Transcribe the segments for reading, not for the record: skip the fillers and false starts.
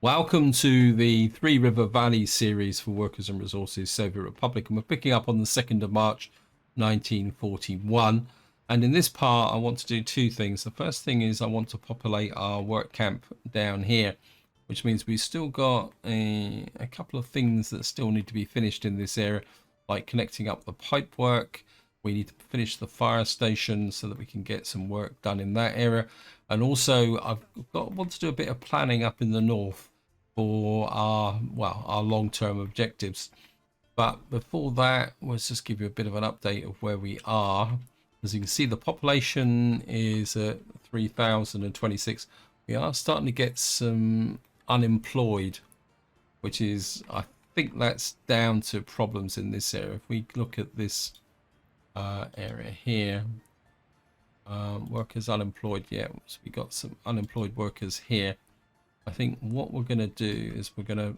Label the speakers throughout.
Speaker 1: Welcome to the Three River Valley series for Workers and Resources Soviet Republic, and we're picking up on the 2nd of March 1941. And in this part I want to do two things. The first thing is I want to populate our work camp down here, which means we've still got a couple of things that still need to be finished in this area, like connecting up the pipe work. We need to finish the fire station so that we can get some work done in that area. And also want to do a bit of planning up in the north for our long-term objectives. But before that, let's just give you a bit of an update of where we are. As you can see, the population is at 3,026. We are starting to get some unemployed, which is, I think that's down to problems in this area. If we look at this area here, workers unemployed, yeah, so we got some unemployed workers here. I think what we're going to do is we're going to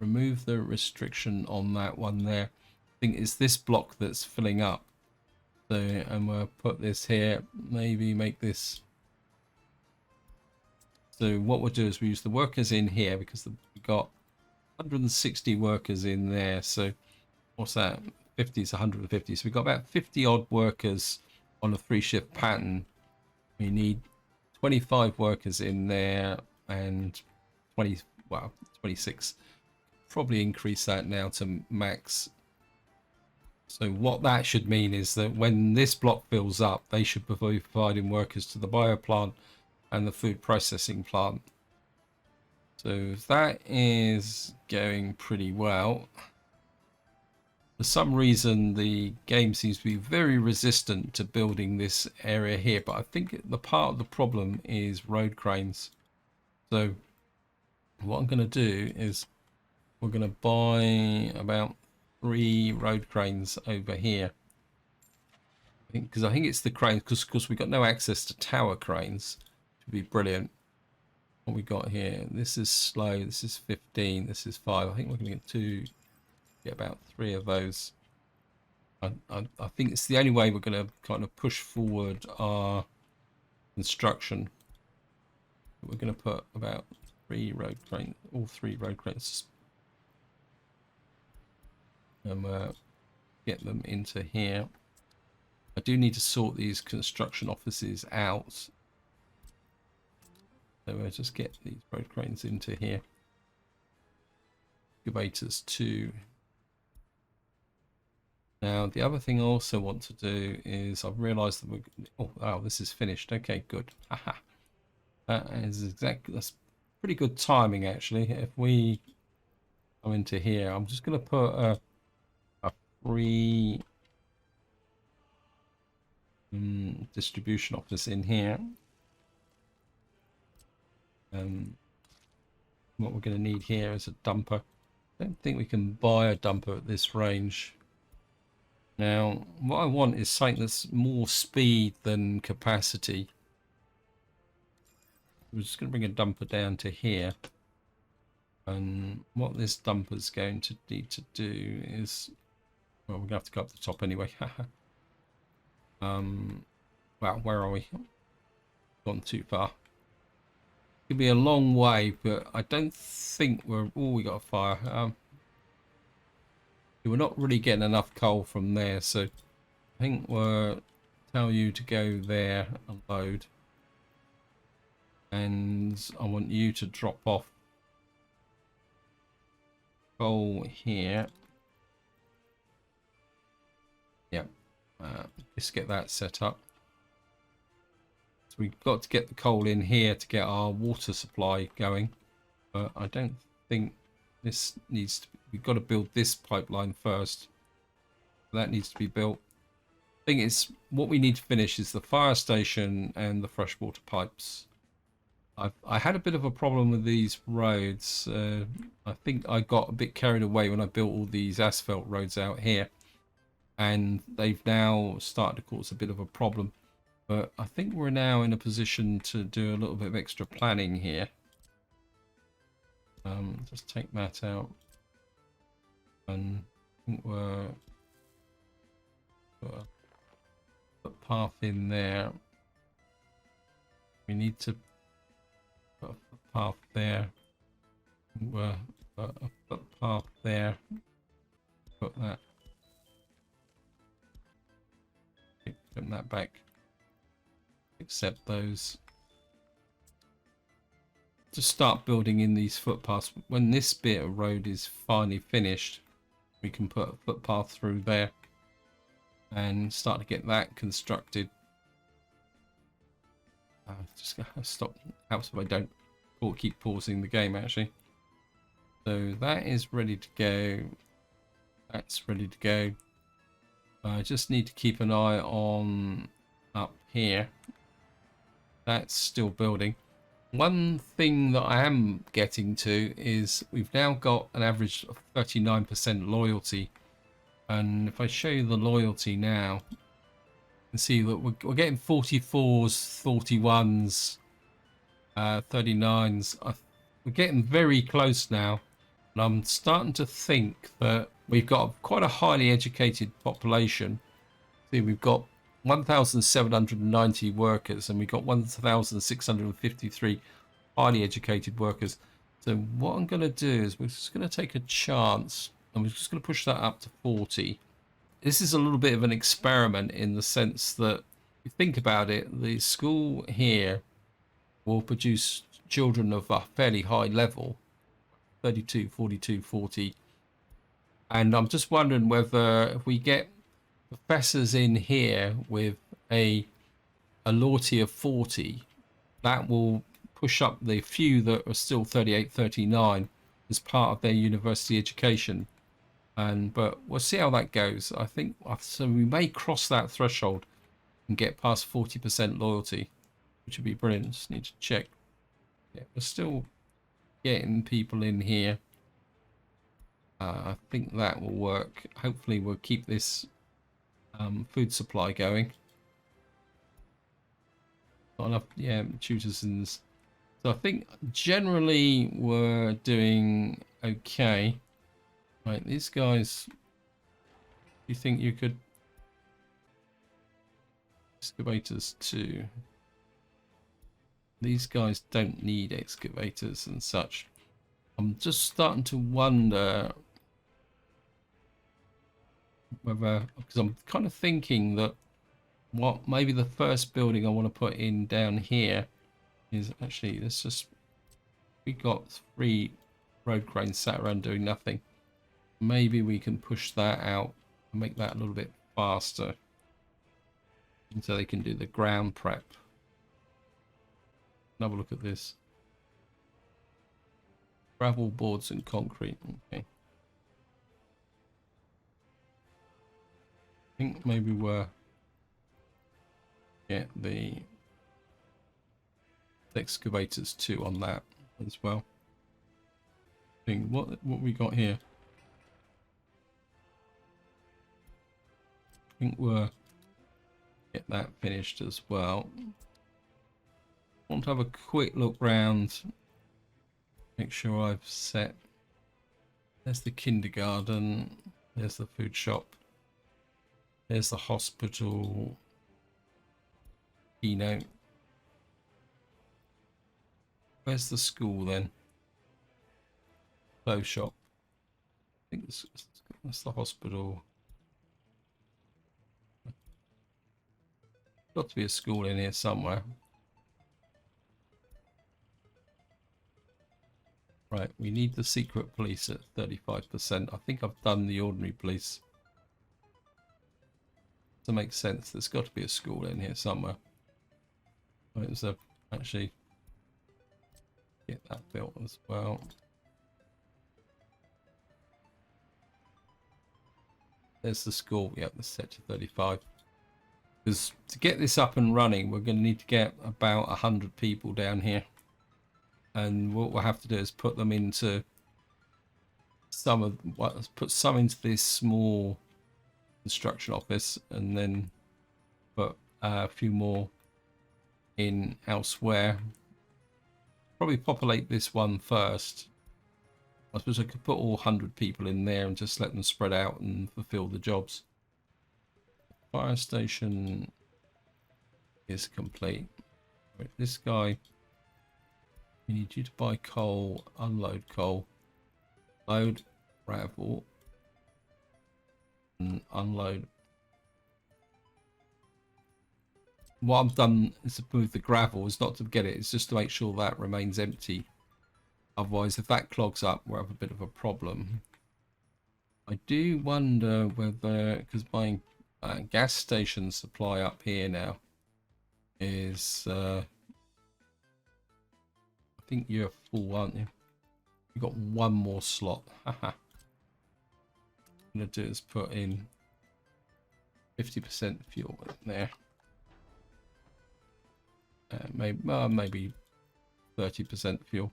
Speaker 1: remove the restriction on that one there. I think it's this block that's filling up. So, and we'll put this here, maybe make this. So what we'll do is we use the workers in here because we've got 160 workers in there. So what's that? 50 is 150. So we've got about 50 odd workers on a 3-shift pattern. We need 25 workers in there and 26. Probably increase that now to max. So what that should mean is that when this block fills up, they should be providing workers to the bio plant and the food processing plant. So that is going pretty well. For some reason, the game seems to be very resistant to building this area here, but I think the part of the problem is road cranes. So what I'm going to do is we're going to buy about 3 road cranes over here. I think it's the cranes, because of course we've got no access to tower cranes. It would be brilliant. What we got here, this is slow, this is 15, this is 5. I think we're going to get about 3 of those. I think it's the only way we're going to kind of push forward our construction. We're going to put about 3 road cranes, all 3 road cranes, and get them into here. I do need to sort these construction offices out, so we'll just get these road cranes into here. Excavators 2. Now the other thing I also want to do is I've realized that oh, this is finished. Okay, good. Haha. That's pretty good timing actually. If we come into here, I'm just going to put a free distribution office in here. What we're going to need here is a dumper. I don't think we can buy a dumper at this range. Now, what I want is something that's more speed than capacity. We're just going to bring a dumper down to here. And what this dumper is going to need to do is, well, we're going to have to go up the top anyway. Well, where are we? Gone too far. It'll be a long way, but I don't think we're. Oh, we got a fire. We're not really getting enough coal from there, so I think we'll tell you to go there and load. And I want you to drop off coal here. Yep. Just get that set up. So we've got to get the coal in here to get our water supply going. But I don't think this needs to be, we've got to build this pipeline first. That needs to be built. I think it's what we need to finish is the fire station and the freshwater pipes. I had a bit of a problem with these roads. I think I got a bit carried away when I built all these asphalt roads out here, and they've now started to cause a bit of a problem. But I think we're now in a position to do a little bit of extra planning here. Just take that out, and I think we're put path in there. We need to put a path there. Put a footpath there. Put that. Put that back. Accept those. To start building in these footpaths. When this bit of road is finally finished, we can put a footpath through there and start to get that constructed. Just gonna stop. Helps if I don't keep pausing the game actually. So that is ready to go. That's ready to go. I just need to keep an eye on up here. That's still building. One thing that I am getting to is we've now got an average of 39% loyalty. And if I show you the loyalty now, you can see that we're getting 44s, 41s, 39s. We're getting very close now. And I'm starting to think that we've got quite a highly educated population. See, we've got 1,790 workers and we've got 1,653 highly educated workers. So what I'm going to do is we're just going to take a chance and we're just going to push that up to 40. This is a little bit of an experiment in the sense that if you think about it, the school here will produce children of a fairly high level, 32, 42, 40. And I'm just wondering whether if we get professors in here with a loyalty of 40, that will push up the few that are still 38, 39 as part of their university education. But we'll see how that goes. I think so we may cross that threshold and get past 40% loyalty, which would be brilliant. Just need to check. Yeah, we're still getting people in here. I think that will work. Hopefully we'll keep this food supply going. Not enough, yeah, tutors and so I think generally we're doing okay. Right, these guys. You think you could excavators too? These guys don't need excavators and such. I'm just starting to wonder whether, because I'm kind of thinking that what maybe the first building I want to put in down here is actually, let's just, we got 3 road cranes sat around doing nothing. Maybe we can push that out and make that a little bit faster so they can do the ground prep. Have a look at this. Gravel, boards and concrete. Okay. I think maybe we're get the excavators too on that as well. I think what we got here. I think we're get that finished as well. Want to have a quick look round. Make sure I've set. There's the kindergarten. There's the food shop. There's the hospital. Keynote. Where's the school then? Clothes shop. I think that's the hospital. Got to be a school in here somewhere. Right, we need the secret police at 35%. I think I've done the ordinary police. To make sense, there's got to be a school in here somewhere. Right, so actually get that built as well. There's the school. Yep, the set to 35. Because to get this up and running, we're going to need to get about 100 people down here. And what we'll have to do is put them into put some into this small construction office, and then put a few more in elsewhere. Probably populate this one first. I suppose I could put all 100 people in there and just let them spread out and fulfill the jobs. Fire station is complete. Right, this guy. We need you to buy coal, unload coal. load gravel and unload. What I've done is to move the gravel, is not to get it, it's just to make sure that remains empty. Otherwise, if that clogs up, we'll have a bit of a problem. I do wonder whether, because my gas station supply up here now is, I think you're full, aren't you? You've got one more slot. Haha. What I'm going to do is put in 50% fuel in there. Maybe 30% fuel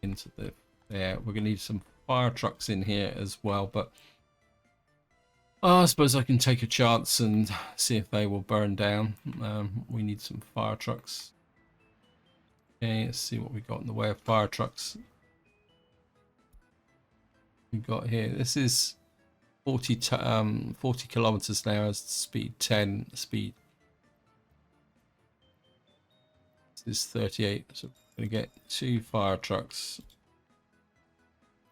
Speaker 1: into the there. We're going to need some fire trucks in here as well, but I suppose I can take a chance and see if they will burn down. We need some fire trucks. Okay, let's see what we got in the way of fire trucks. We got here. This is 40 kilometers an hour, speed 10, speed. This is 38. So we're going to get 2 fire trucks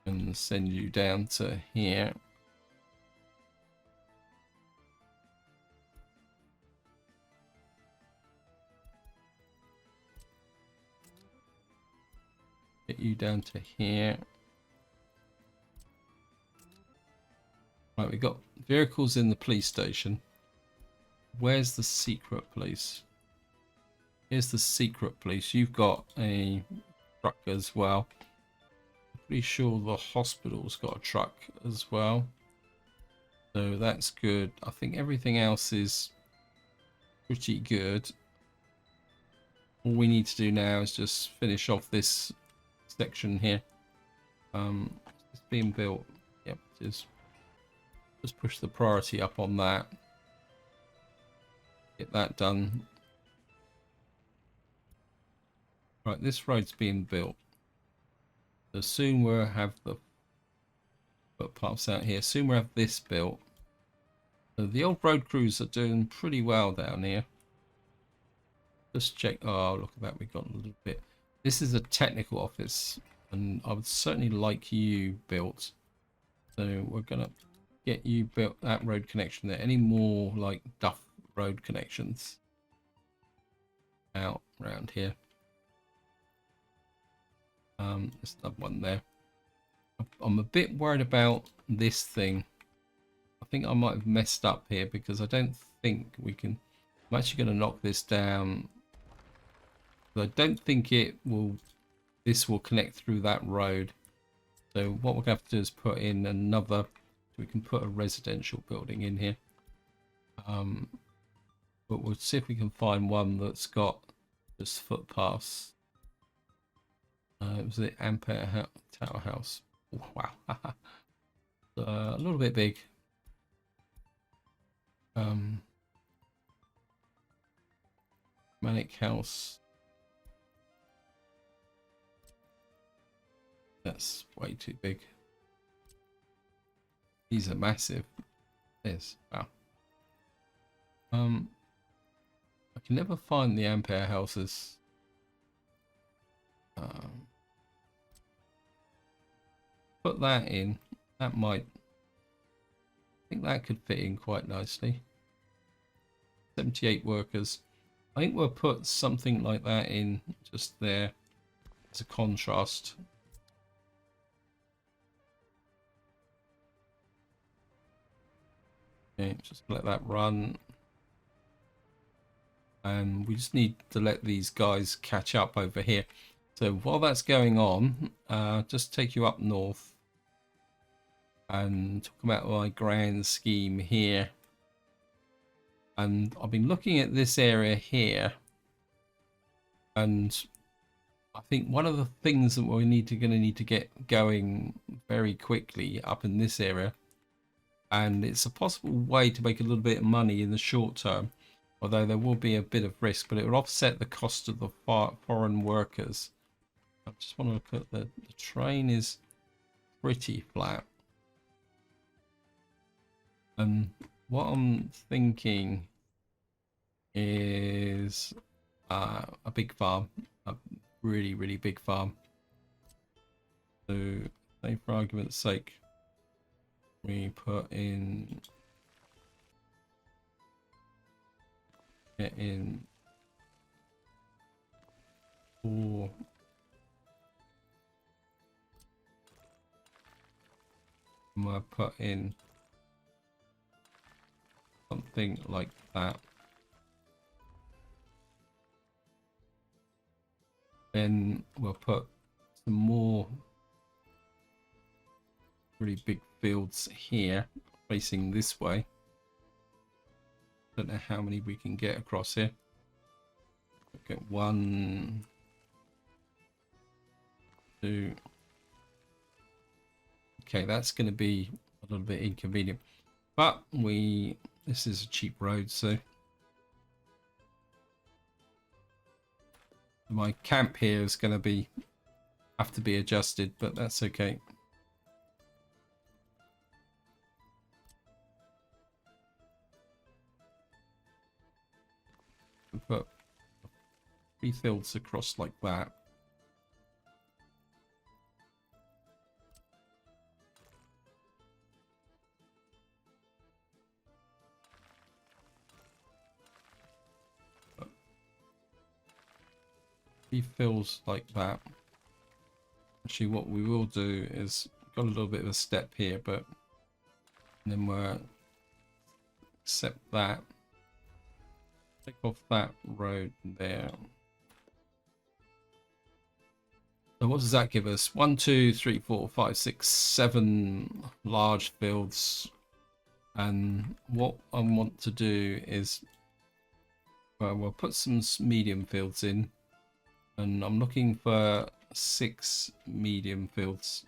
Speaker 1: and send you down to here. Get you down to here. Right, we got vehicles in the police station. Where's the secret police? Here's the secret police. You've got a truck as well. Pretty sure the hospital's got a truck as well. So that's good. I think everything else is pretty good. All we need to do now is just finish off this section here. It's being built. Yep, it is. Just push the priority up on that. Get that done. Right, this road's being built. So soon we'll have the footpaths out here. Soon we'll have this built. So the old road crews are doing pretty well down here. Just check. Oh, look at that. We've got a little bit. This is a technical office, and I would certainly like you built. So we're gonna get you built that road connection there. Any more like Duff road connections out around here? There's another one there. I'm a bit worried about this thing. I think I might have messed up here because I don't think we can. I'm actually going to knock this down. But I don't think it will. This will connect through that road. So what we're going to have to do is put in another. We can put a residential building in here. But we'll see if we can find one that's got just footpaths. It was the Tower House. Oh, wow. A little bit big. Manic House. That's way too big. These are massive. This. Wow. I can never find the Ampere houses. Put that in. That might. I think that could fit in quite nicely. 78 workers. I think we'll put something like that in just there as a contrast. Okay, just let that run. And we just need to let these guys catch up over here. So while that's going on, just take you up north and talk about my grand scheme here. And I've been looking at this area here, and I think one of the things that we're going to need to get going very quickly up in this area, and it's a possible way to make a little bit of money in the short term, although there will be a bit of risk, but it will offset the cost of the foreign workers. I just want to look at the train is pretty flat. And what I'm thinking is a big farm, a really, really big farm. So say for argument's sake, we put in, get in 4. We'll put in something like that. Then we'll put some more really big fields here facing this way. Don't know how many we can get across here. We'll get 1, 2. Okay, that's going to be a little bit inconvenient, but this is a cheap road, so my camp here is going to have to be adjusted, but that's okay. Put 3 fields across like that. Fills like that. Actually, what we will do is got a little bit of a step here, but then we'll accept that. Take off that road there. So what does that give us? 1, 2, 3, 4, 5, 6, 7 large fields. And what I want to do is, we'll put some medium fields in. And I'm looking for 6 medium fields.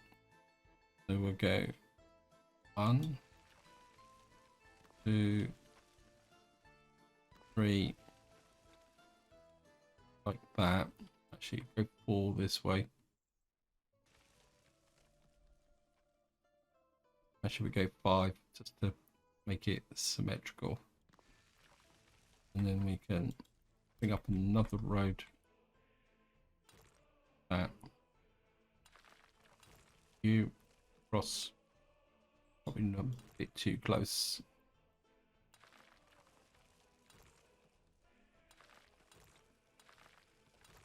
Speaker 1: So we'll go 1, 2, 3, like that. Actually, go 4 this way. Actually, we go 5 just to make it symmetrical. And then we can bring up another road. That you cross, probably not a bit too close.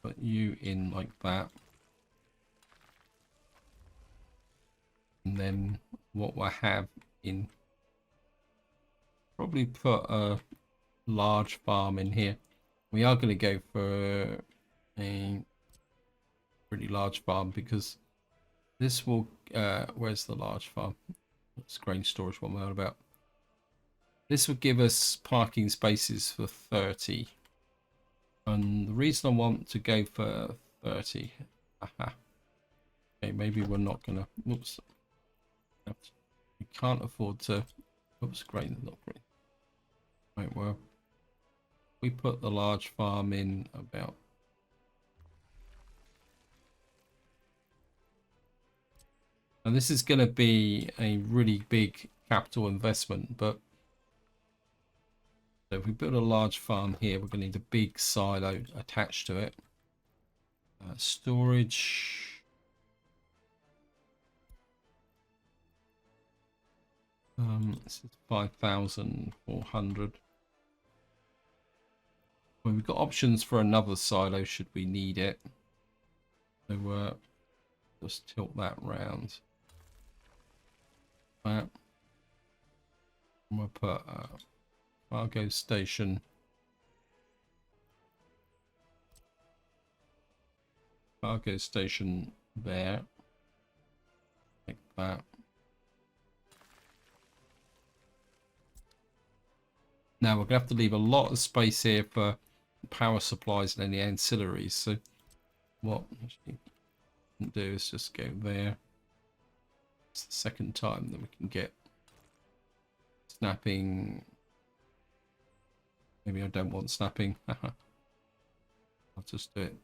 Speaker 1: Put you in like that. And then what we'll have in, probably put a large farm in here. We are going to go for a pretty large farm because this will, where's the large farm? That's grain storage, what am I on about? This will give us parking spaces for 30. And the reason I want to go for 30, okay, maybe we're not gonna, whoops, we can't afford to, whoops, grain, not grain. Right, well, we put the large farm in about, and this is going to be a really big capital investment, but so if we build a large farm here, we're going to need a big silo attached to it. Storage. This is 5,400. Well, we've got options for another silo should we need it. So just tilt that round. That. And we'll put a cargo station. Cargo station there. Like that. Now we're going to have to leave a lot of space here for power supplies and any ancillaries. So what we can do is just go there. It's the second time that we can get snapping. Maybe I don't want snapping. I'll just do it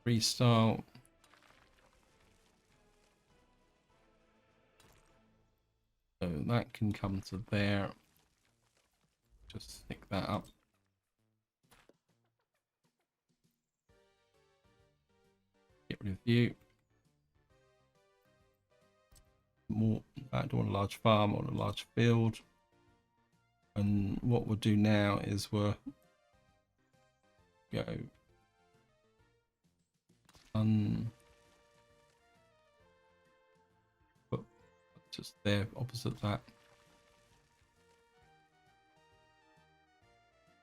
Speaker 1: freestyle. So that can come to there. Just stick that up. Get rid of you. more. I don't want a large farm or a large field. And what we'll do now is we'll go put just there opposite that.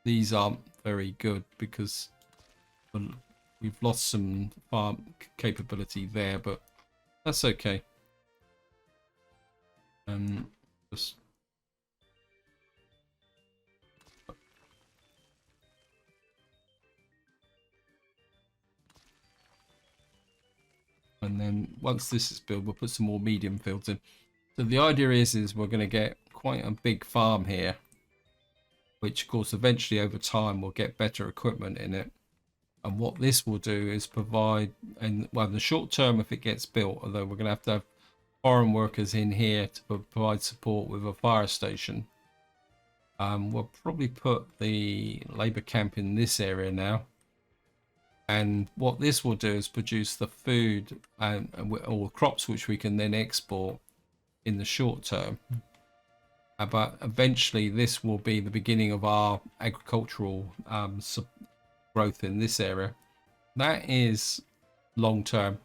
Speaker 1: These aren't very good because we've lost some farm capability there, but that's okay. Just and then once this is built, we'll put some more medium fields in. So the idea is we're going to get quite a big farm here, which of course eventually over time we'll get better equipment in it. And what this will do is provide, and well, in the short term, if it gets built, although we're going to have foreign workers in here to provide support with a fire station. We'll probably put the labor camp in this area now. And what this will do is produce the food and or crops which we can then export in the short term. But eventually this will be the beginning of our agricultural growth in this area. That is long term.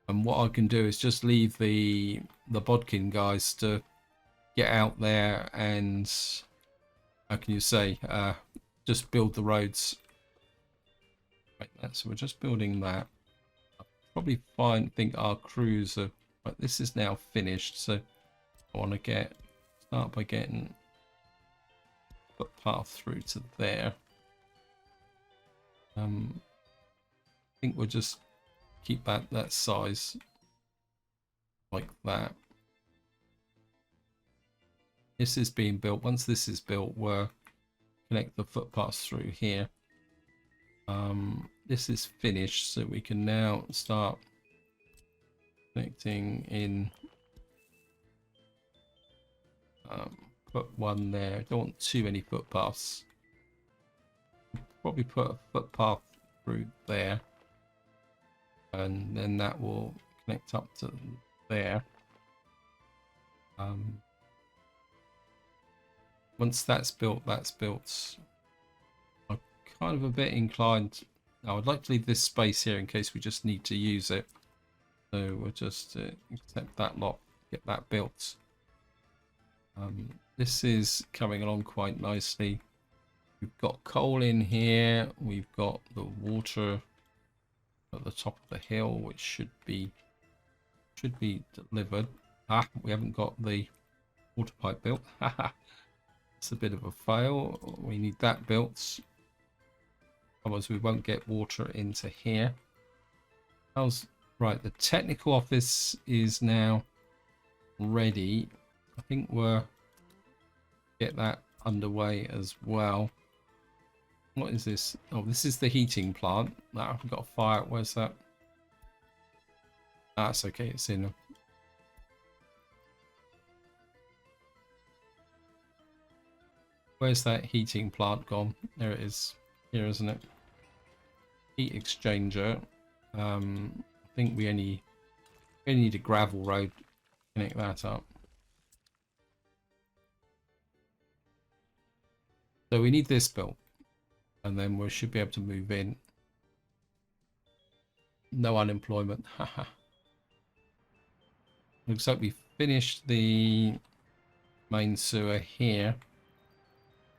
Speaker 1: And what I can do is just leave the bodkin guys to get out there and, how can you say, just build the roads. Right, so we're just building that. I'll probably think our crews are, right, this is now finished, so I want to start by getting footpath through to there. I think we'll just keep that size like that. This is being built. Once this is built, we'll connect the footpaths through here. This is finished, so we can now start connecting in. Put one there. Don't want too many footpaths. Probably put a footpath through there, and then that will connect up to there. Once that's built, I'm kind of a bit inclined. I would like to leave this space here in case we just need to use it. So we'll just accept that lot, get that built. This is coming along quite nicely. We've got coal in here. We've got the water at the top of the hill, which should be delivered. We haven't got the water pipe built. It's a bit of a fail. We need that built. Otherwise we won't get water into here. Right, the technical office is now ready. I think we'll get that underway as well. What is this? Oh, this is the heating plant. No, I've got a fire. Where's that? That's okay, it's in. Where's that heating plant gone? There it is. Here, isn't it? Heat exchanger. I think we only need a gravel road to connect that up. So we need this built, and then we should be able to move in. No unemployment. Haha. Looks like we finished the main sewer here.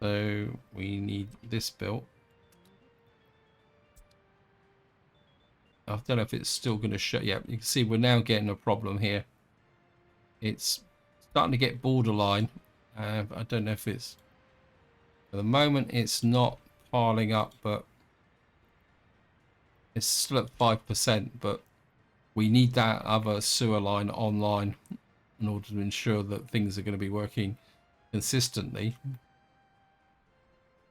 Speaker 1: So we need this built. I don't know if it's still going to show. Yeah, you can see we're now getting a problem here. It's starting to get borderline. I don't know if it's... At the moment, it's not piling up, but it's still at 5%. But we need that other sewer line online in order to ensure that things are going to be working consistently.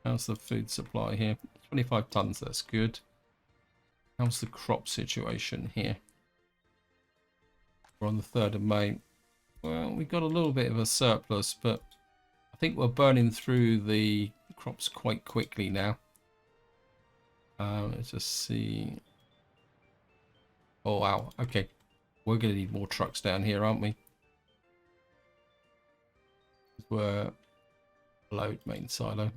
Speaker 1: How's the food supply here? 25 tons, that's good. How's the crop situation here? We're on the 3rd of May. Well, we've got a little bit of a surplus, but I think we're burning through the crops quite quickly now. Let's just see. Oh, wow. Okay. We're going to need more trucks down here, aren't we? were load main silo.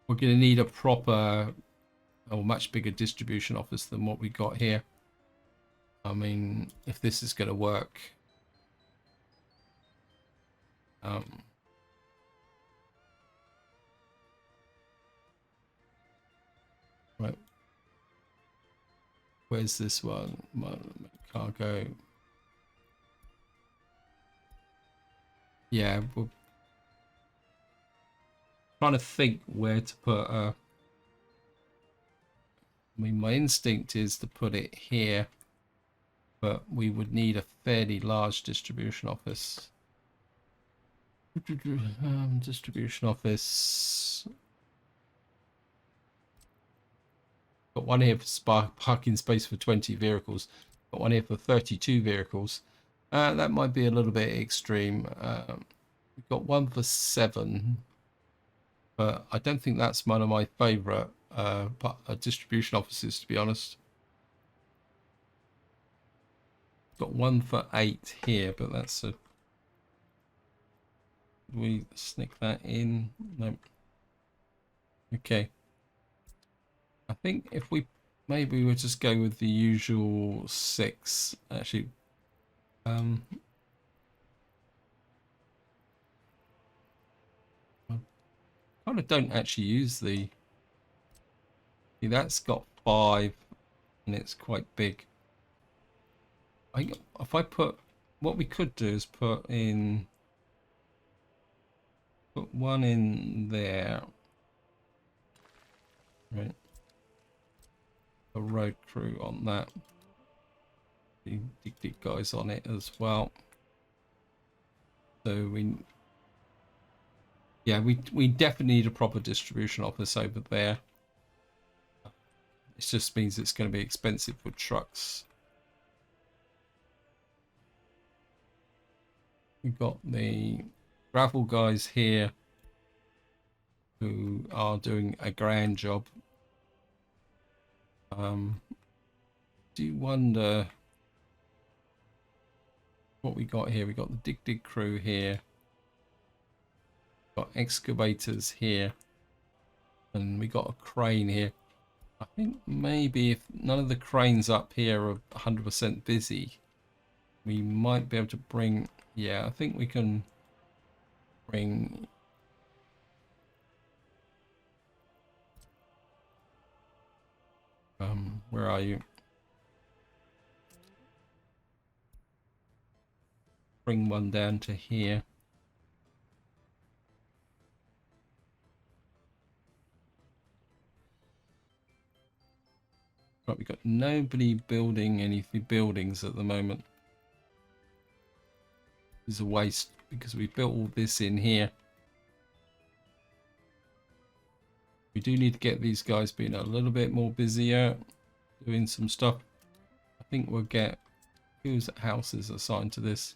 Speaker 1: We're going to need a proper or much bigger distribution office than what we got here. I mean, if this is going to work. Right. Where's this one? Cargo. Yeah, we're trying to think where to put I mean, my instinct is to put it here, but we would need a fairly large distribution office. Distribution office. Got one here for parking space for 20 vehicles. Got one here for 32 vehicles. That might be a little bit extreme. We've got one for 7, but I don't think that's one of my favourite distribution offices, to be honest. Got one for 8 here, but that's a... we sneak that in? No. Okay. I think if we maybe we'll just go with the usual 6. Actually, I kind of don't actually use the... see, that's got 5 and it's quite big. If I put... what we could do is put one in there. Right. A road crew on that. The dig guys on it as well. So we definitely need a proper distribution office over there. It just means it's going to be expensive with trucks. We've got the gravel guys here who are doing a grand job. Do wonder what we got here. We got the dig crew here. Got excavators here, and we got a crane here. I think maybe if none of the cranes up here are 100% busy, we might be able to bring... yeah, I think we can bring... where are you? Bring one down to here. Right, we've got nobody building any buildings at the moment. It's a waste because we built all this in here. We do need to get these guys being a little bit more busier, doing some stuff. I think we'll get... whose house is assigned to this?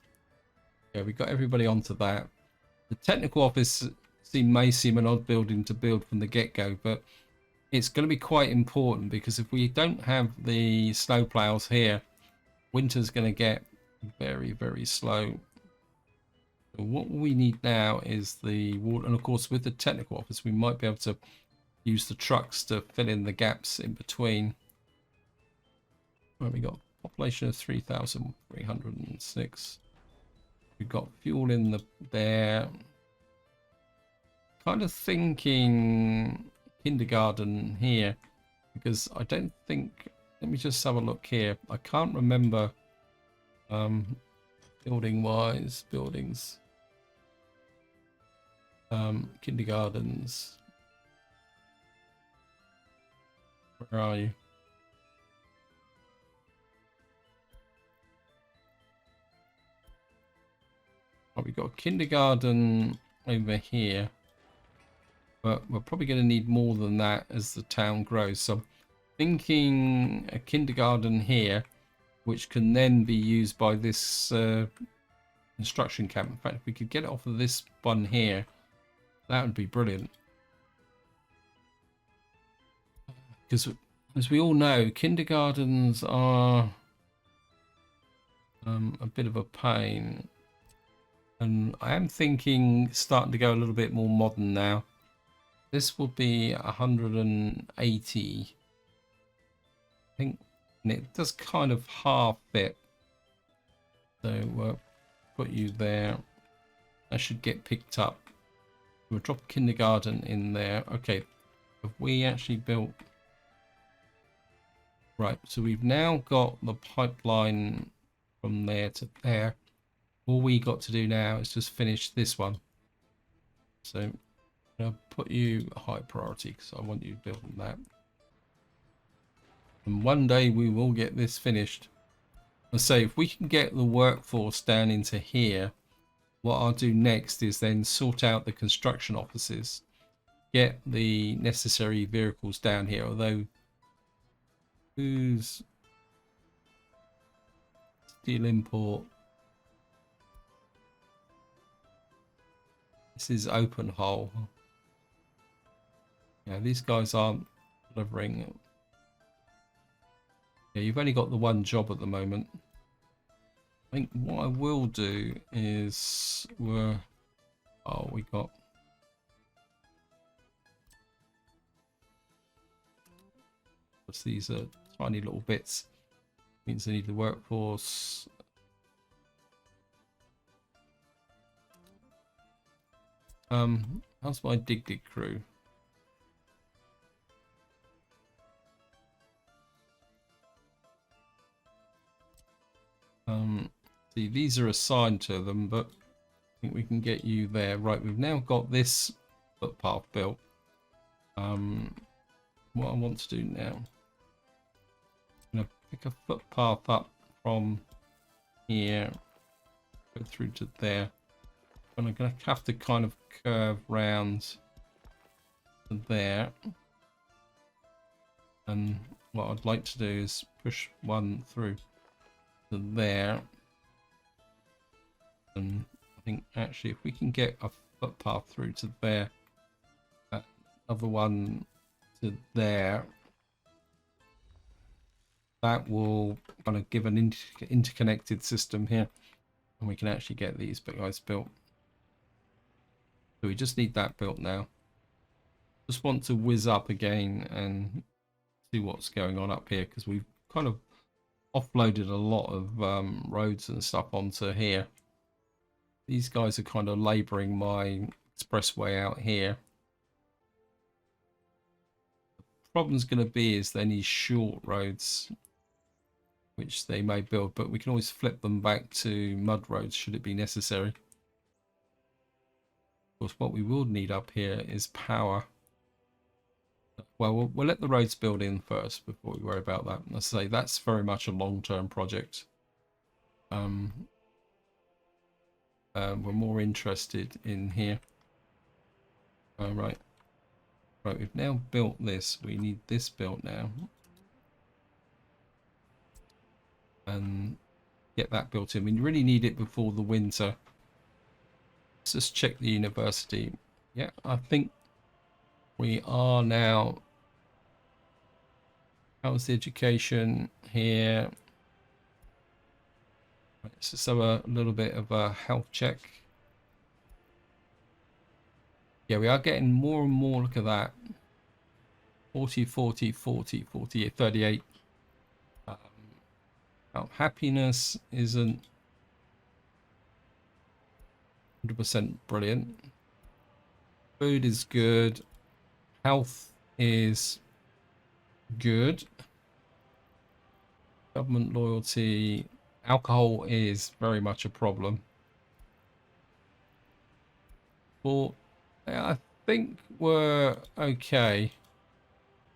Speaker 1: Yeah, we got everybody onto that. The technical office may seem an odd building to build from the get-go, but it's going to be quite important because if we don't have the snow plows here, winter's going to get very, very slow. So what we need now is the water, and of course with the technical office we might be able to use the trucks to fill in the gaps in between. Well, we got a population of 3,306. We've got fuel in there. Kind of thinking kindergarten here, because I don't think... let me just have a look here. I can't remember building wise buildings, kindergartens. Where are you? Oh, we've got a kindergarten over here, but we're probably going to need more than that as the town grows. So thinking a kindergarten here, which can then be used by this construction camp. In fact, if we could get it off of this one here, that would be brilliant. Because as we all know, kindergartens are... A bit of a pain. And I am thinking starting to go a little bit more modern now. This will be 180. I think, and it does kind of half fit. So we'll put you there. That should get picked up. We'll drop kindergarten in there. Okay, have we actually built? Right, so we've now got the pipeline from there to there. All we got to do now is just finish this one. So I'm going to put you a high priority because I want you building that. And one day we will get this finished. Let's say if we can get the workforce down into here, what I'll do next is then sort out the construction offices, get the necessary vehicles down here. Although, who's steel import? This is open hole. Yeah, these guys aren't delivering. Yeah, you've only got the one job at the moment. I think what I will do is we got these are tiny little bits. Means I need the workforce. How's my dig crew? See, these are assigned to them, but I think we can get you there. Right, we've now got this footpath built. What I want to do now, I'm going to pick a footpath up from here, go through to there, and I'm going to have to kind of curve round to there. And what I'd like to do is push one through to there. And I think actually if we can get a footpath through to there, another one to there, that will kind of give an interconnected system here, and we can actually get these guys built. So we just need that built now. Just want to whiz up again and see what's going on up here, because we've kind of offloaded a lot of roads and stuff onto here. These guys are kind of labouring my expressway out here. The problem's going to be is they need short roads, which they may build, but we can always flip them back to mud roads should it be necessary. Of course, what we will need up here is power. Well, we'll let the roads build in first before we worry about that. Let's say that's very much a long-term project. We're more interested in here. Right, we've now built this. We need this built now. And get that built in. We really need it before the winter. Let's just check the university. Yeah, I think we are now. How's the education here? Let's just have a little bit of a health check. Yeah, we are getting more and more. Look at that. 40, 40, 40, 48, 38. Happiness isn't 100% brilliant. Food is good. Health is good. Government loyalty. Alcohol is very much a problem. Well, I think we're okay.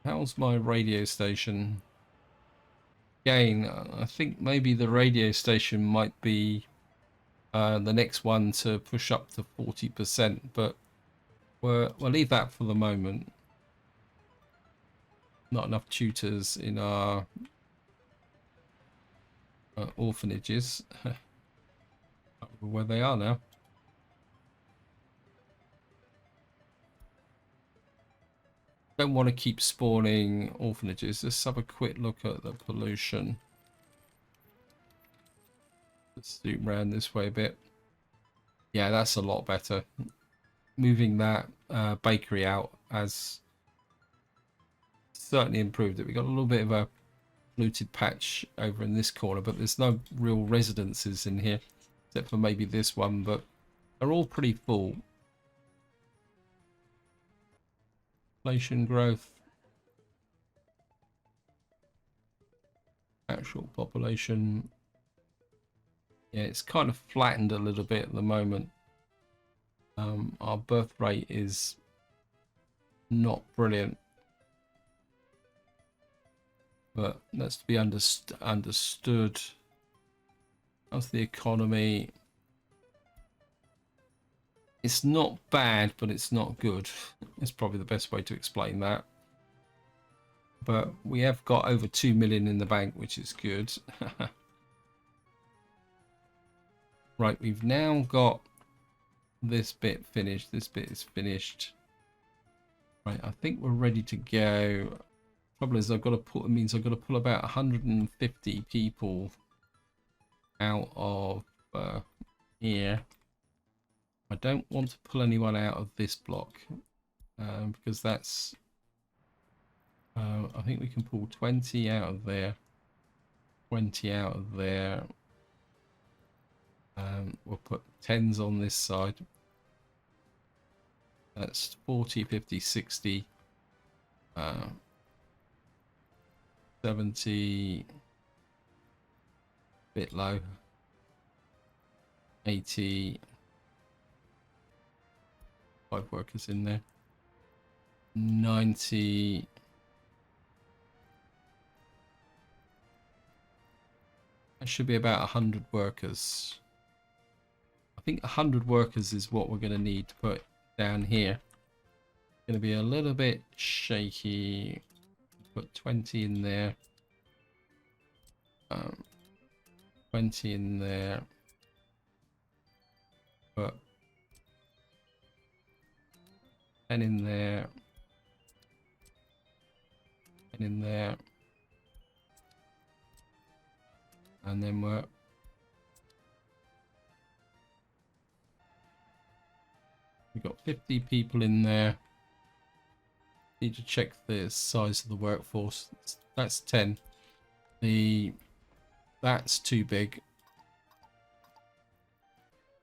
Speaker 1: How's my radio station? Again, I think maybe the radio station might be the next one to push up to 40%, but we'll leave that for the moment. Not enough tutors in our orphanages. Where they are now. Don't want to keep spawning orphanages. Let's have a quick look at the pollution. Let's zoom around this way a bit. Yeah, that's a lot better. Moving that bakery out has certainly improved it. We got a little bit of a polluted patch over in this corner, but there's no real residences in here, except for maybe this one, but they're all pretty full. Population growth. Actual population. Yeah, it's kind of flattened a little bit at the moment. Our birth rate is not brilliant, but that's to be understood. How's the economy? It's not bad, but it's not good. It's probably the best way to explain that. But we have got over 2 million in the bank, which is good. Right, we've now got this bit finished. This bit is finished. Right, I think we're ready to go. Trouble is, I've got to pull. It means I've got to pull about 150 people out of here. I don't want to pull anyone out of this block because that's. I think we can pull 20 out of there, 20 out of there. We'll put 10s on this side. That's 40, 50, 60, 70, bit low, 80, 5 workers in there, 90, that should be about 100 workers. I think 100 workers is what we're going to need to put down here. Going to be a little bit shaky. Put 20 in there. 20 in there. Put 10 in there. 10 in there. And then we've got 50 people in there. Need to check the size of the workforce. That's 10. That's too big.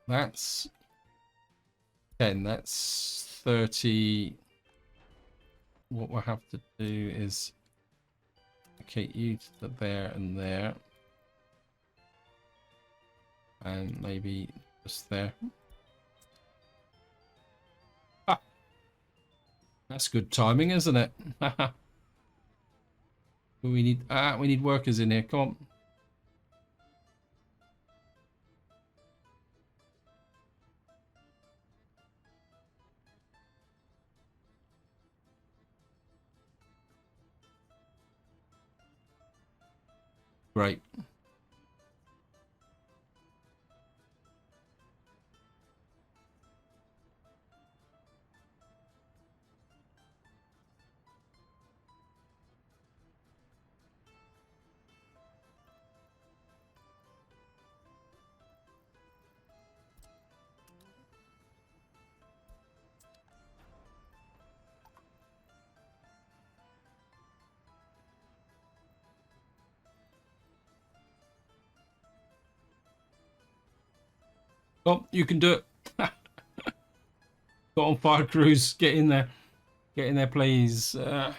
Speaker 1: That's 10. That's 30. What we'll have to do is allocate you to there and there. And maybe just there. Ah, that's good timing, isn't it? we need workers in here. Come on. Great. Oh, you can do it. Got on fire crews. Get in there. Get in there, please. Oh,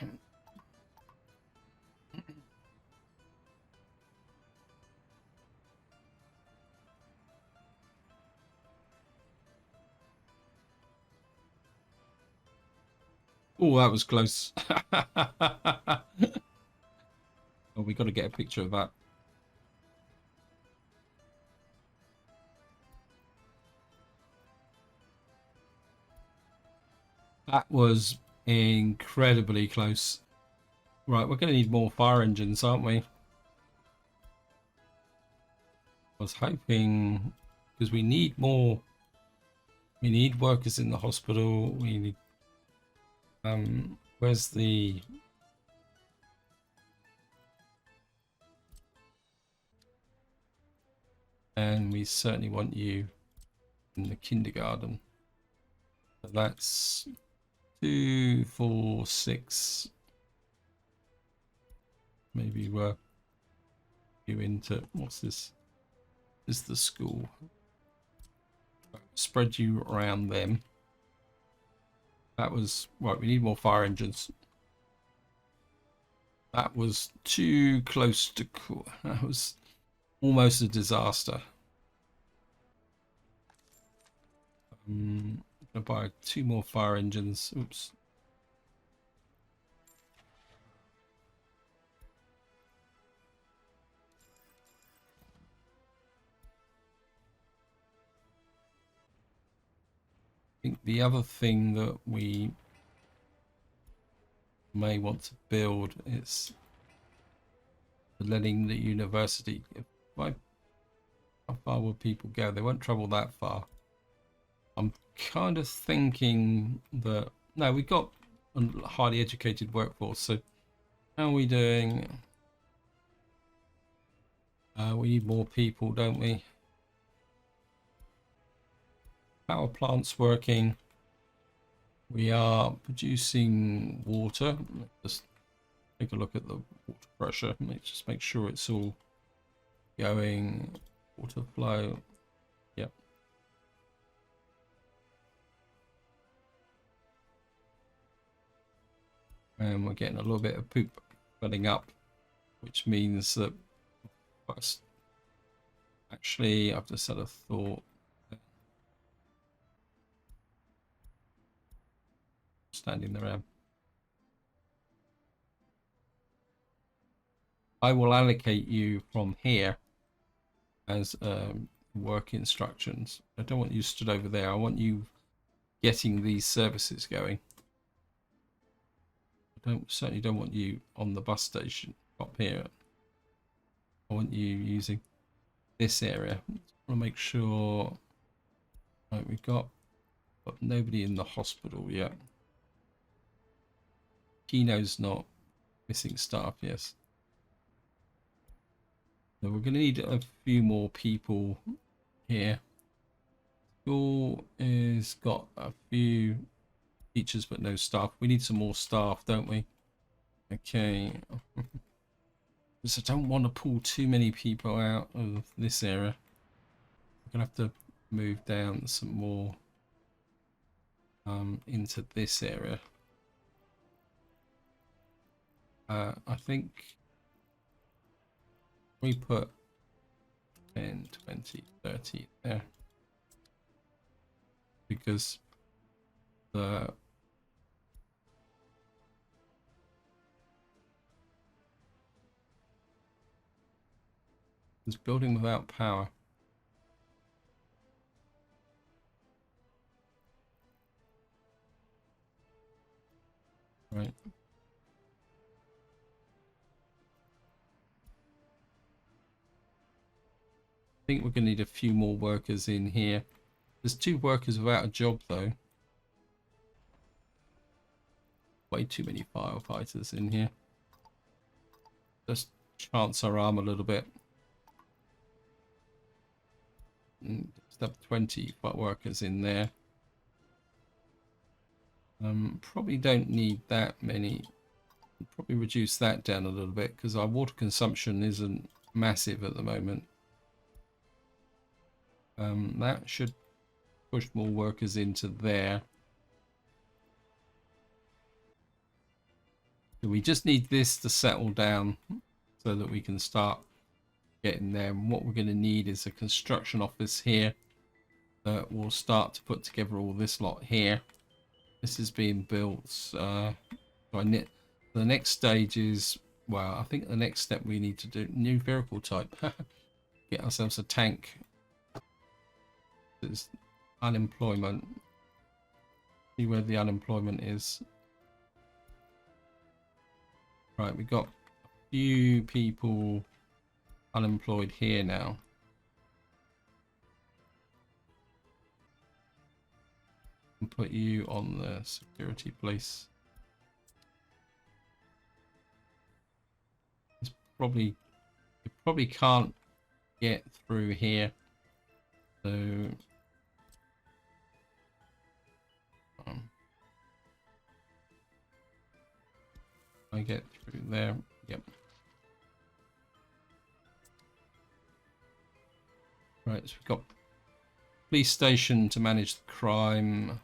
Speaker 1: that was close. Oh, we got to get a picture of that. That was incredibly close. Right, we're going to need more fire engines, aren't we? I was hoping, because we need more. We need workers in the hospital. We need. Where's the? And we certainly want you in the kindergarten. So that's 2, 4, 6. Maybe we're you into what's this? This is the school. Spread you around them. That was right. We need more fire engines. That was too close to cool. That was almost a disaster. I'm gonna buy 2 more fire engines. Oops. I think the other thing that we may want to build is letting the university. How far will people go? They won't travel that far. I'm kind of thinking that no, we've got a highly educated workforce. So how are we doing? We need more people, don't we? Power plant's working. We are producing water. Just take a look at the water pressure. Just make sure it's all going. Water flow. Yep. And we're getting a little bit of poop filling up, which means that first, actually, I've just had a thought. Standing around. I will allocate you from here as work instructions. I don't want you stood over there. I want you getting these services going. I certainly don't want you on the bus station up here. I want you using this area. I want to make sure. Right, we've got nobody in the hospital yet. Kino's not missing staff, yes. So we're going to need a few more people here. School has got a few teachers but no staff. We need some more staff, don't we? Okay. Because I don't want to pull too many people out of this area. We're going to have to move down some more into this area. I think we put 10, 20, 30 there. Because the this building without power. Right. I think we're going to need a few more workers in here. There's 2 workers without a job though. Way too many firefighters in here. Just chance our arm a little bit. Just have 20 workers in there. Probably don't need that many. Probably reduce that down a little bit because our water consumption isn't massive at the moment. That should push more workers into there. So we just need this to settle down so that we can start getting there. And what we're going to need is a construction office here that will start to put together all this lot here. This is being built. So the next stage is, well, I think the next step we need to do new vehicle type. Get ourselves a tank. There's unemployment. See where the unemployment is. Right, we've got a few people unemployed here now. And put you on the security police. It's probably, you probably can't get through here. So I get through there. Yep. Right, so we've got police station to manage the crime.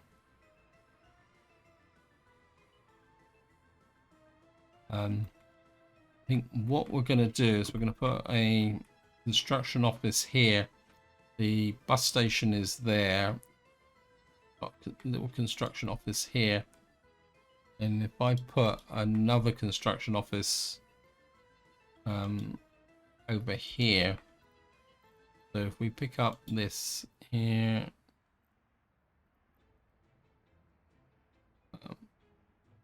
Speaker 1: I think what we're going to do is we're going to put a construction office here. The bus station is there. Got a little construction office here. And if I put another construction office over here, so if we pick up this here,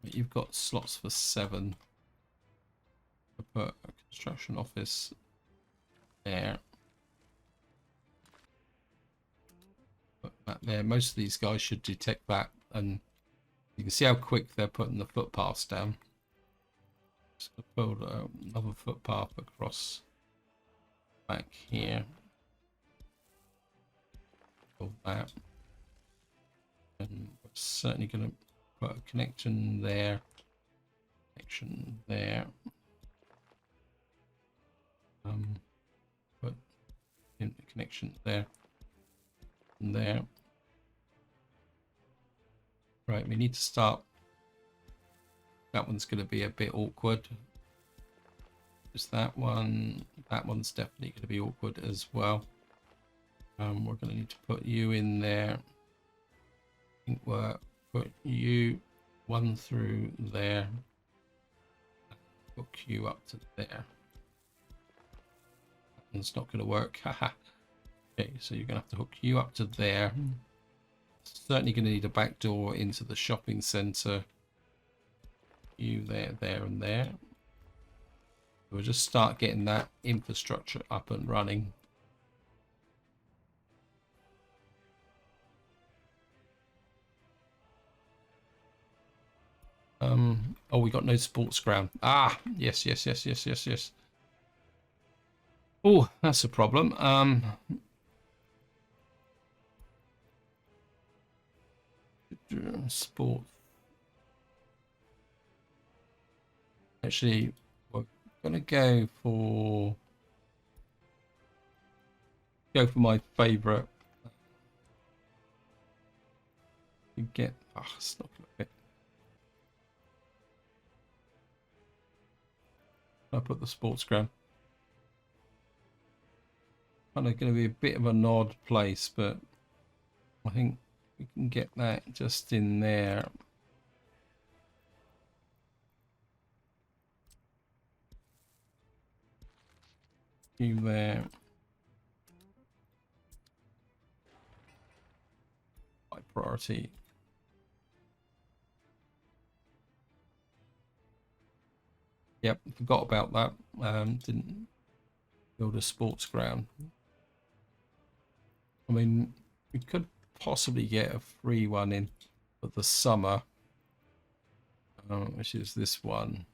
Speaker 1: you've got slots for 7. I put a construction office there. Put that there. Most of these guys should detect that, and you can see how quick they're putting the footpaths down. So build another footpath across back here. Build that. And we're certainly going to put a connection there. Connection there. Put in the connection there. And there. Right, we need to start. That one's going to be a bit awkward. Just that one. That one's definitely going to be awkward as well. We're going to need to put you in there. I think we'll put you 1 through there. Hook you up to there. That one's not going to work. Haha. Okay, so you're going to have to hook you up to there. Certainly going to need a back door into the shopping centre. You there, there, and there. We'll just start getting that infrastructure up and running. Oh, we got no sports ground. Ah, yes. Oh, that's a problem. Sport. Actually, we're gonna go for my favorite. You get. Oh, it's not gonna fit. I put the sports ground. Kind of going to be a bit of an odd place, but I think we can get that just in there. You there. High priority. Yep, forgot about that. Didn't build a sports ground. I mean, we could possibly get a free one in for the summer, which is this one.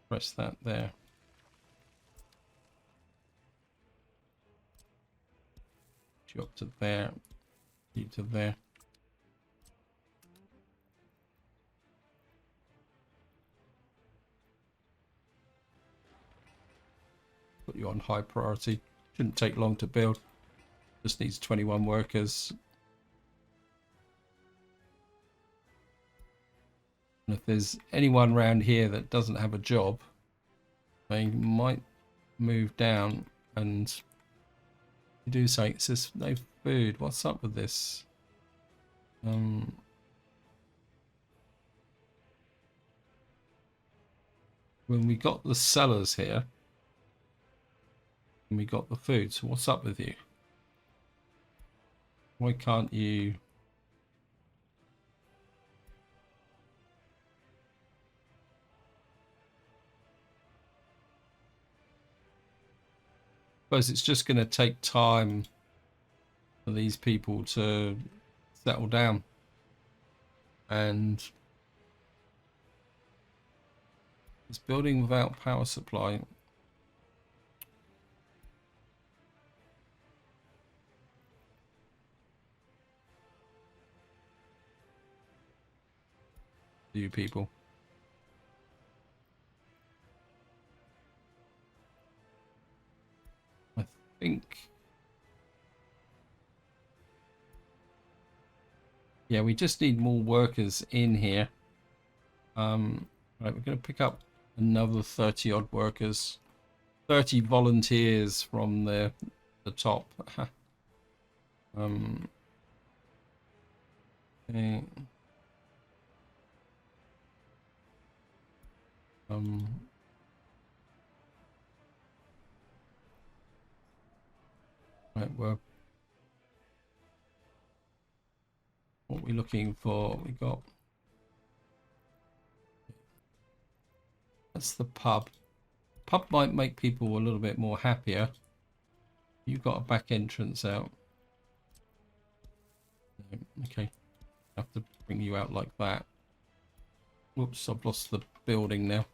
Speaker 1: Press that there. You up to there. You to there. Put you on high priority. Shouldn't take long to build. Just needs 21 workers. And if there's anyone around here that doesn't have a job, they might move down and do something. It says no food. What's up with this? When we got the sellers here, and we got the food, so what's up with you? Why can't you? I suppose it's just going to take time for these people to settle down, and It's building without power supply. You people. I think. Yeah, we just need more workers in here. Right, we're going to pick up another 30 odd workers, 30 volunteers from the top. Okay. Right, what we're looking for, we got, that's the pub. Pub might make people a little bit more happier. You've got a back entrance out. Okay, I have to bring you out like that. Whoops, I've lost the building now.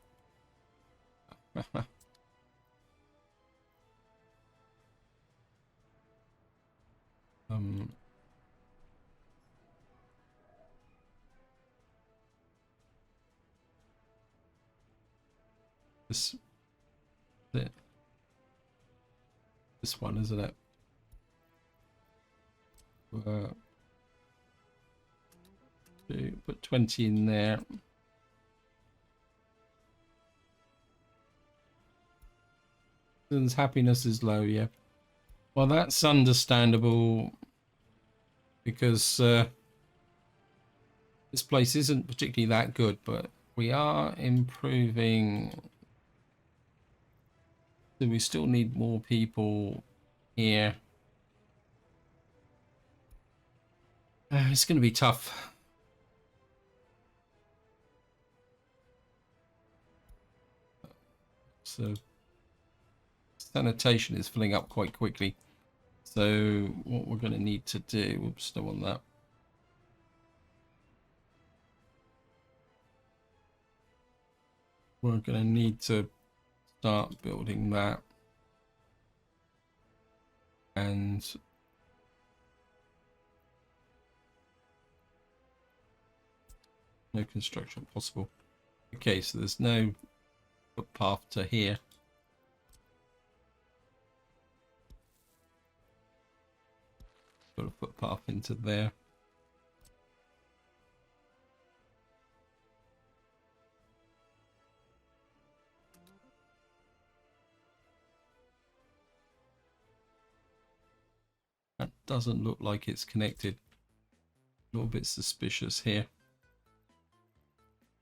Speaker 1: This it. This one, isn't it? Put 20 in there. Since happiness is low, yeah. Well, that's understandable because this place isn't particularly that good, but we are improving. So we still need more people here. It's going to be tough. So sanitation is filling up quite quickly. So what we're going to need to do, whoops, don't want that. We're going to need to start building that. And no construction possible. Okay, so there's no footpath to here. Got a footpath into there. That doesn't look like it's connected. A little bit suspicious here.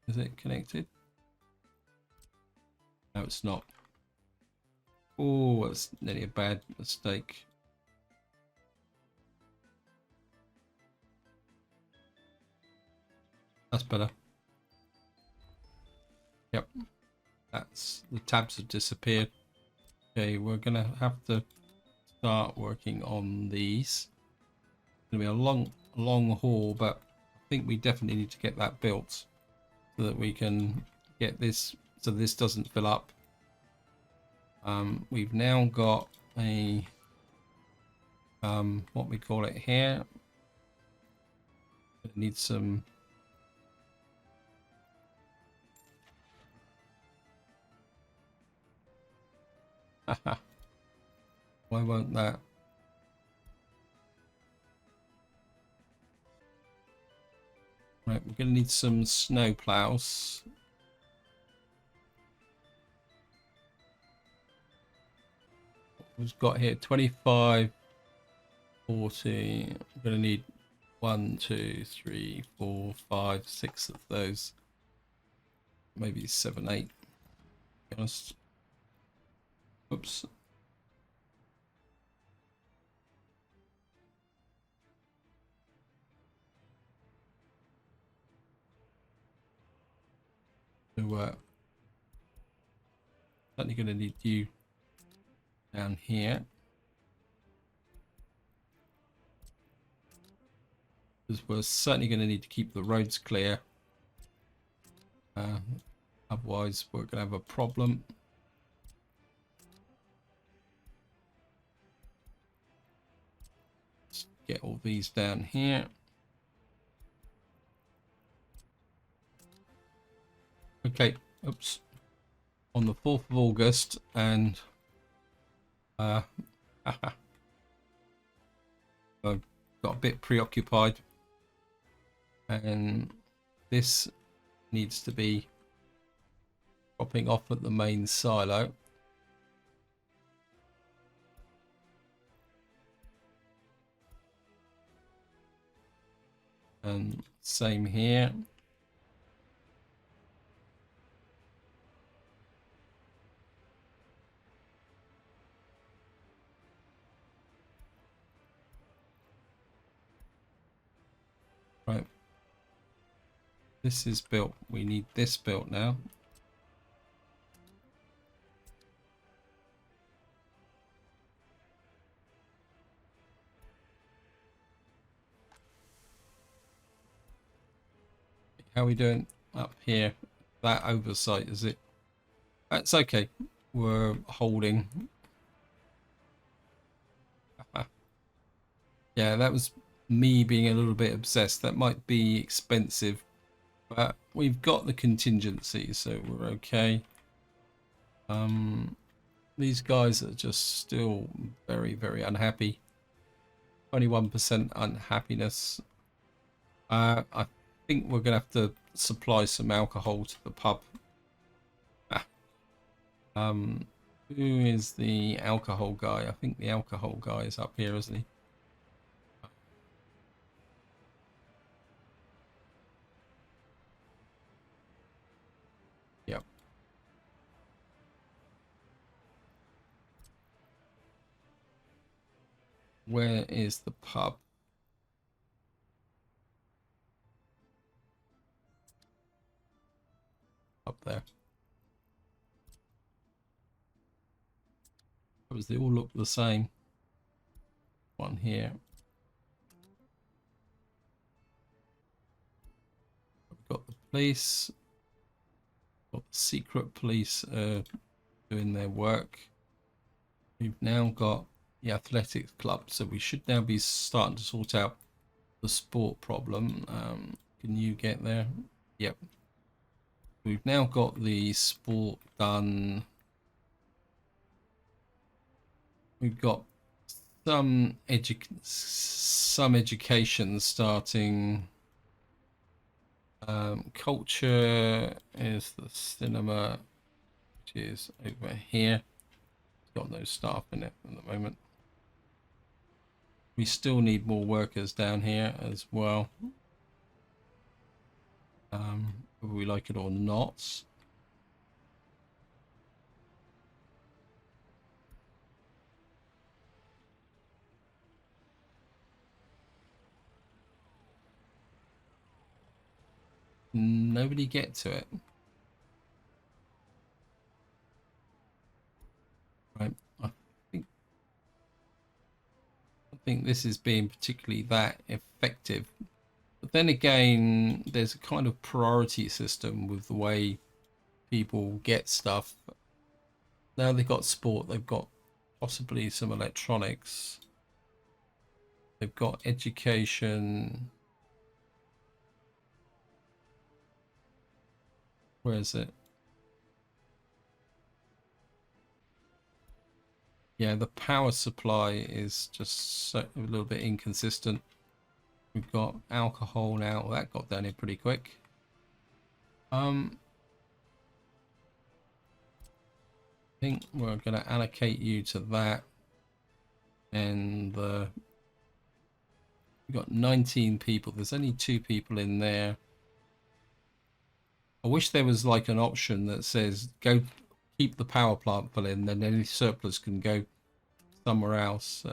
Speaker 1: Is it connected? No, it's not. Oh, that's nearly a bad mistake. That's better. Yep. That's the tabs have disappeared. Okay, we're gonna have to start working on these. It's gonna be a long haul, but I think we definitely need to get that built so that we can get this so this doesn't fill up. We've now got a what we call it here. It needs some why won't that? Right, we're going to need some snow plows. We've got here 25, 40. I'm going to need 1, 2, 3, 4, 5, 6 of those. Maybe 7, 8. To be honest. Oops. So certainly going to need you down here. Because we're certainly going to need to keep the roads clear. Otherwise, we're going to have a problem. Let's get all these down here. Okay, oops. On the 4th of August, and I got a bit preoccupied, and this needs to be dropping off at the main silo. And same here. Right. This is built. We need this built now. How are we doing up here? That oversight, is it? That's okay. We're holding. Yeah, that was me being a little bit obsessed. That might be expensive, but we've got the contingency, so we're okay. These guys are just still very, very unhappy. 21% unhappiness. I think we're gonna have to supply some alcohol to the pub. Who is the alcohol guy? I think the alcohol guy is up here, isn't he? Yep. Where is the pub? Up there. Because they all look the same. One here. We've got the police. Got the secret police doing their work. We've now got the athletics club, so we should now be starting to sort out the sport problem. Can you get there? Yep. We've now got the sport done. We've got some education starting. Culture is the cinema, which is over here. It's got no staff in it at the moment. We still need more workers down here as well, whether we like it or not. Nobody get to it. Right. I think this is being particularly that effective. But then again, there's a kind of priority system with the way people get stuff. Now they've got sport, they've got possibly some electronics, they've got education. Where is it? Yeah, the power supply is just a little bit inconsistent. We've got alcohol now. That got down here pretty quick. I think we're going to allocate you to that. And we've got 19 people. There's only 2 people in there. I wish there was like an option that says go keep the power plant full in, then any surplus can go somewhere else.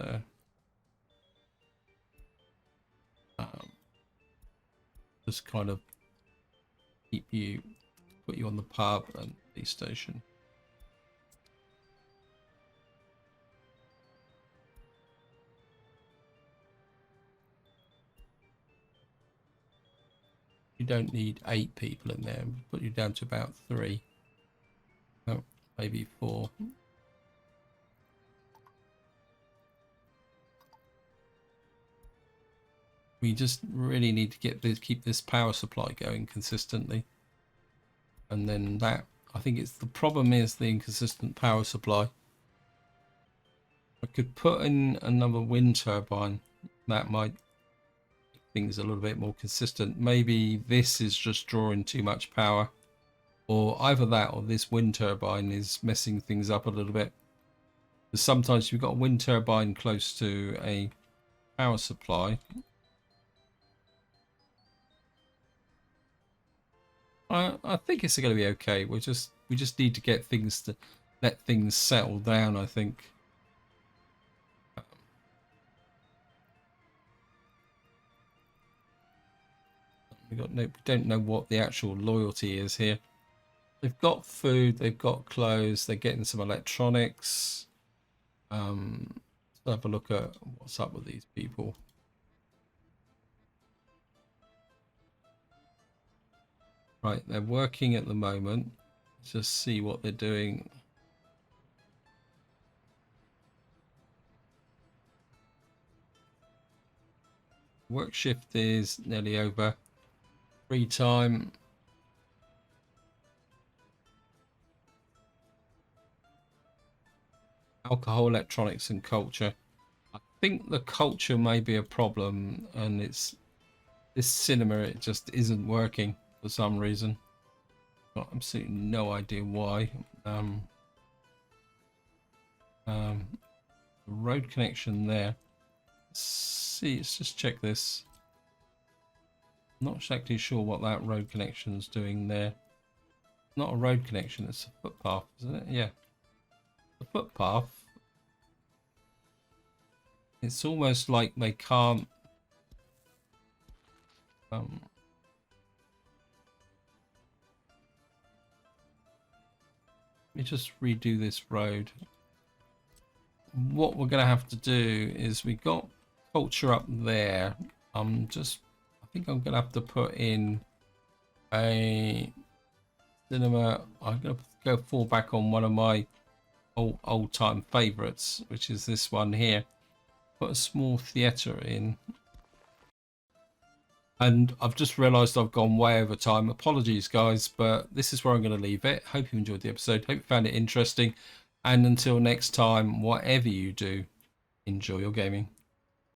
Speaker 1: Just kind of put you on the pub and police station. You don't need 8 people in there. Put you down to about 3. Oh, maybe 4. We just really need to keep this power supply going consistently. And then that, I think it's the problem is the inconsistent power supply. I could put in another wind turbine. That might make things a little bit more consistent. Maybe this is just drawing too much power. Or either that or this wind turbine is messing things up a little bit. Because sometimes you've got a wind turbine close to a power supply. I think it's going to be okay. We just need to get things to let things settle down, I think. We don't know what the actual loyalty is here. They've got food, they've got clothes, they're getting some electronics. Let's have a look at what's up with these people. Right, they're working at the moment. Let's just see what they're doing. Work shift is nearly over. Free time. Alcohol, electronics, and culture. I think the culture may be a problem, and it's this cinema. It just isn't working for some reason. Got absolutely no idea why. Road connection there. Let's just check this. Not exactly sure what that road connection is doing there. Not a road connection, it's a footpath, isn't it? Yeah. The footpath. It's almost like they can't let me just redo this road. What we're gonna have to do is we got culture up there. I think I'm gonna have to put in a cinema. I'm gonna go fall back on one of my old time favorites, which is this one here. Put a small theater in. And I've just realized I've gone way over time. Apologies, guys, but this is where I'm going to leave it. Hope you enjoyed the episode. Hope you found it interesting. And until next time, whatever you do, enjoy your gaming.